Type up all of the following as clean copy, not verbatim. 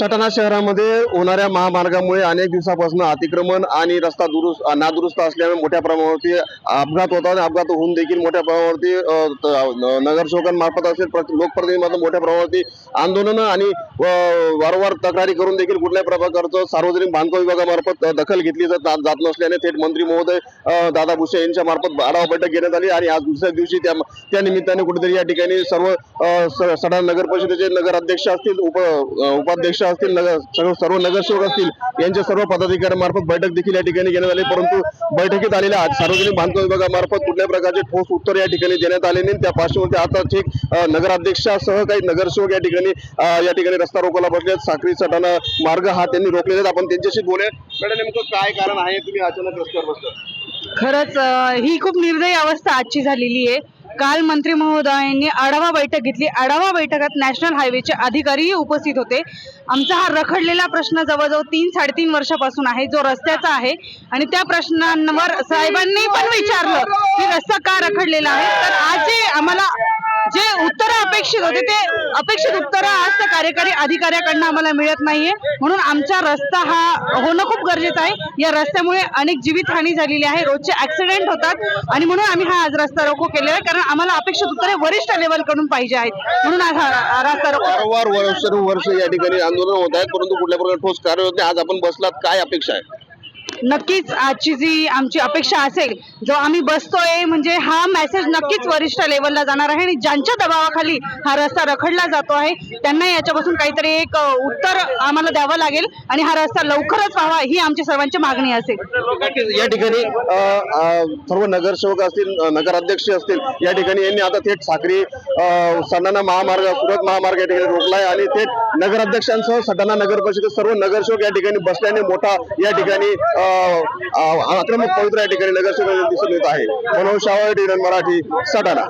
सटाणा शहरामध्ये होणाऱ्या महामार्गामुळे अनेक दिवसापासून अतिक्रमण आणि रस्ता नादुरुस्त असल्यामुळे मोठ्या प्रमाणावरती अपघात होतात आणि अपघात होऊन देखील मोठ्या प्रमाणावरती नगरसेवकांमार्फत असेल लोकप्रतिनिधींमार्फत मोठ्या प्रमाणावरती आंदोलनं आणि वारंवार तक्रारी करून देखील कुठल्याही प्रकारचं सार्वजनिक बांधकाम विभागामार्फत दखल घेतली जात नसल्याने थेट मंत्री महोदय दादा भुसे यांच्या मार्फत आढावा बैठक घेण्यात आली आणि आज दुसऱ्या दिवशी त्या निमित्ताने कुठेतरी या ठिकाणी सर्व सटाणा नगर परिषदेचे नगराध्यक्ष असतील उपाध्यक्ष असतील सर्व नगरसेवक असतील यांच्या सर्व पदाधिकाऱ्यांमार्फत बैठक देखील या ठिकाणी घेण्यात आली। परंतु बैठकीत आलेल्या सार्वजनिक बांधकाम विभागामार्फत कुठल्याही प्रकारचे ठोस उत्तर या ठिकाणी देण्यात आले नाही। त्या पार्श्वभूमीवर आता ठीक नगराध्यक्षासह काही नगरसेवक या ठिकाणी रस्ता रोकोला बसले। साक्री सटाणा मार्ग हा त्यांनी रोखलेला आहे। आपण त्यांच्याशी बोलूया। मॅडम, नेमकं काय कारण आहे तुम्ही अचानक रस्त्यावर बसला? खरंच ही खूप निर्दयी अवस्था आजची झालेली आहे। काल मंत्री महोदयांनी आढावा बैठक घेतली। आढावा बैठकात नॅशनल हायवेचे अधिकारीही उपस्थित होते। आमचा हा रखडलेला प्रश्न जवळजवळ 3-3.5 वर्षापासून आहे, जो रस्त्याचा आहे आणि त्या प्रश्नांवर साहेबांनी पण विचारलं की रस्ता का रखडलेला आहे। तर आज जे उत्तर अपेक्षित होते ते अपेक्षित उत्तर आज त्या कार्यकारी अधिकाऱ्याकडनं आम्हाला मिळत नाहीये। म्हणून आमचा रस्ता हा होणं खूप गरजेचं आहे। या रस्त्यामुळे अनेक जीवितहानी झालेली आहे, रोजचे ऍक्सिडेंट होतात आणि म्हणून आम्ही हा आज रस्ता रोको केलेला आहे, कारण आम्हाला अपेक्षित उत्तरे वरिष्ठ लेवल कडून पाहिजे आहेत। म्हणून आज हा रस्ता रोको वर्ष या ठिकाणी आंदोलन होत आहे, परंतु कुठल्या प्रकारे ठोस कार्य होते। आज आपण बसलात, काय अपेक्षा आहे? नक्कीच आजची जी आमची अपेक्षा असेल, जो आम्ही बसतोय म्हणजे हा मेसेज नक्कीच वरिष्ठ लेवलला जाणार आहे आणि ज्यांच्या दबावाखाली हा रस्ता रखडला जातो आहे त्यांना याच्यापासून काहीतरी एक उत्तर आम्हाला द्यावं लागेल आणि हा रस्ता लवकरच व्हावा ही आमची सर्वांची मागणी असेल। या ठिकाणी सर्व नगरसेवक असतील, नगराध्यक्ष असतील, या ठिकाणी यांनी आता थेट साक्री सटाणा महामार्ग, सुरत महामार्ग या ठिकाणी रोखलाय आणि थेट नगराध्यक्षांसह सटाणा नगर परिषदेत सर्व नगरसेवक या ठिकाणी बसल्याने मोठा या ठिकाणी आक्रमक पवित्र या ठिकाणी नगरसेवक दिसून येत आहे। मनोज शाह, DN मराठी, सटाणा।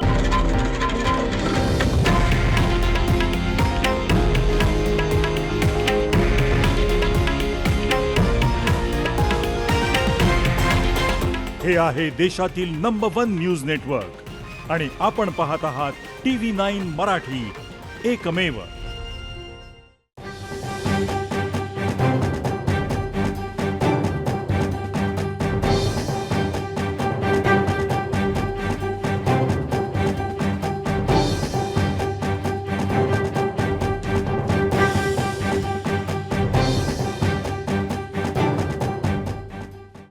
हे आहे देशातील नंबर 1 न्यूज नेटवर्क आणि आपण पाहत आहात TV9 मराठी, एकमेव।